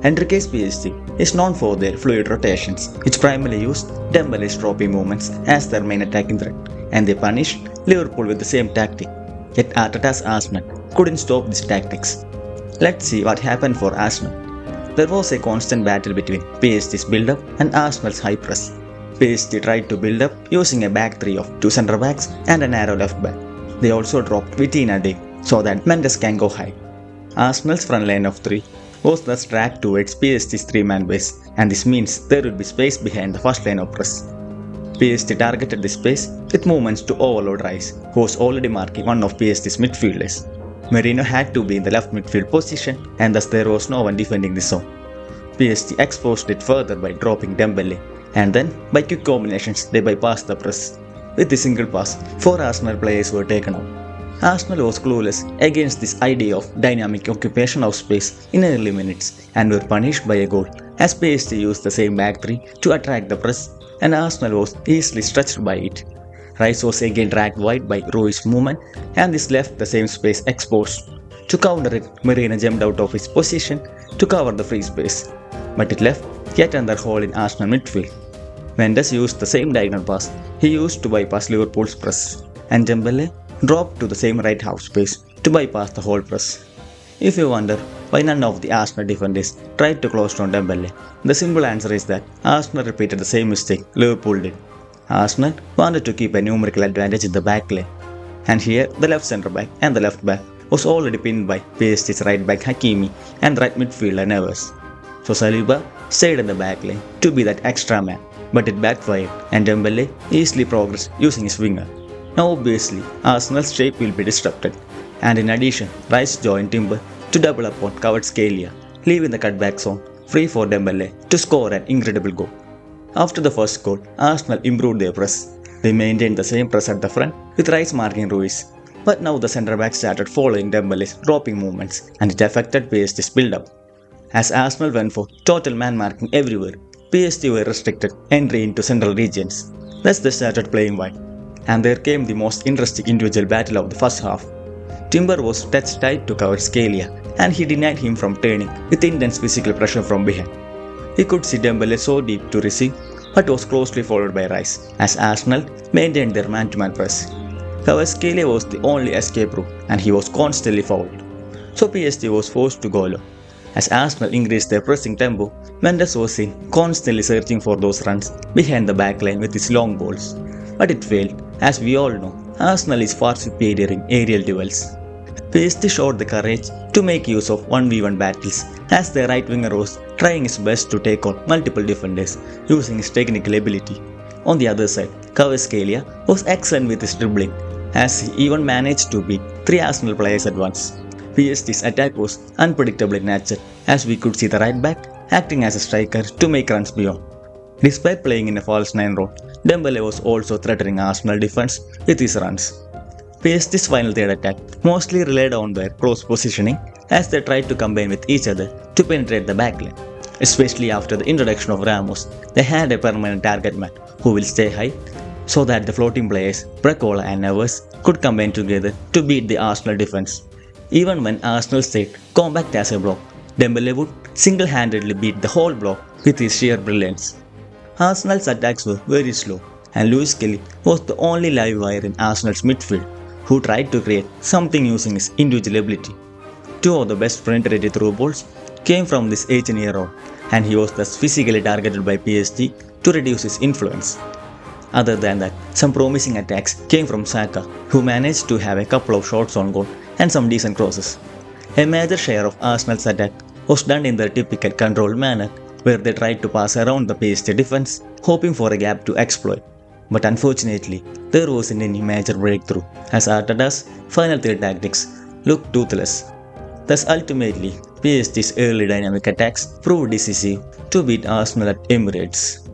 Enrique's PSG is known for their fluid rotations, which primarily use Dembele's dropping movements as their main attacking threat, and they punished Liverpool with the same tactic. Yet Arteta's Arsenal couldn't stop these tactics. Let's see what happened for Arsenal. There was a constant battle between PSG's build-up and Arsenal's high press. PSG tried to build up using a back three of two centre-backs and a narrow left-back. They also dropped Vitina deep so that Mendes can go high. Arsenal's front line of three was thus dragged towards PSG's three-man base, and this means there would be space behind the first line of press. PSG targeted this space with movements to overload Rice, who was already marking one of PSG's midfielders. Merino had to be in the left midfield position, and thus there was no one defending the zone. PSG exposed it further by dropping Dembele, and then by quick combinations they bypassed the press. With the single pass, 4 Arsenal players were taken out. Arsenal was clueless against this idea of dynamic occupation of space in early minutes and were punished by a goal as PSG used the same back three to attract the press, and Arsenal was easily stretched by it. Rice was again dragged wide by Rui's movement, and this left the same space exposed. To counter it, Merino jumped out of his position to cover the free space, but it left yet another hole in Arsenal midfield. Mendes used the same diagonal pass he used to bypass Liverpool's press, and Dembele dropped to the same right half space to bypass the whole press. If you wonder why none of the Arsenal defenders tried to close down Dembele, the simple answer is that Arsenal repeated the same mistake Liverpool did. Arsenal wanted to keep a numerical advantage in the back lane, and here the left centre back and the left back was already pinned by PSG's right back Hakimi and right midfielder Neves. So Saliba stayed in the back lane to be that extra man, but it backfired and Dembele easily progressed using his winger. Now obviously, Arsenal's shape will be disrupted, and in addition, Rice joined Timber to double up on Kvaratskhelia, leaving the cutback zone free for Dembele to score an incredible goal. After the first goal, Arsenal improved their press. They maintained the same press at the front with Rice marking Ruiz, but now the centre-back started following Dembele's dropping movements, and it affected PSG's build-up. As Arsenal went for total man-marking everywhere, PSG were restricted entry into central regions. Thus they started playing wide, and there came the most interesting individual battle of the first half. Timber was touched tight to Kvaratskhelia, and he denied him from turning with intense physical pressure from behind. He could see Dembele so deep to receive, but was closely followed by Rice, as Arsenal maintained their man-to-man press. Kvaratskhelia was the only escape route, and he was constantly fouled. So PSG was forced to go low. As Arsenal increased their pressing tempo, Mendes was seen constantly searching for those runs behind the backline with his long balls. But it failed, as we all know, Arsenal is far superior in aerial duels. PSG showed the courage to make use of 1v1 battles, as their right winger was trying his best to take on multiple defenders using his technical ability. On the other side, Kvaratskhelia was excellent with his dribbling, as he even managed to beat 3 Arsenal players at once. PSG's attack was unpredictable in nature, as we could see the right back acting as a striker to make runs beyond. Despite playing in a false 9 role, Dembele was also threatening Arsenal defense with his runs. PSG's final third attack mostly relied on their close positioning, as they tried to combine with each other to penetrate the backline. Especially after the introduction of Ramos, they had a permanent target man who will stay high, so that the floating players Barcola and Neves could combine together to beat the Arsenal defense. Even when Arsenal stayed compact as a block, Dembele would single-handedly beat the whole block with his sheer brilliance. Arsenal's attacks were very slow, and Luis Kelly was the only live wire in Arsenal's midfield who tried to create something using his individual ability. 2 of the best penetrated through balls came from this 18-year-old, and he was thus physically targeted by PSG to reduce his influence. Other than that, some promising attacks came from Saka, who managed to have a couple of shots on goal and some decent crosses. A major share of Arsenal's attack was done in their typical controlled manner, where they tried to pass around the PSG defense, hoping for a gap to exploit. But unfortunately, there wasn't any major breakthrough, as Arteta's final third tactics looked toothless. Thus ultimately, PSG's early dynamic attacks proved decisive to beat Arsenal at Emirates.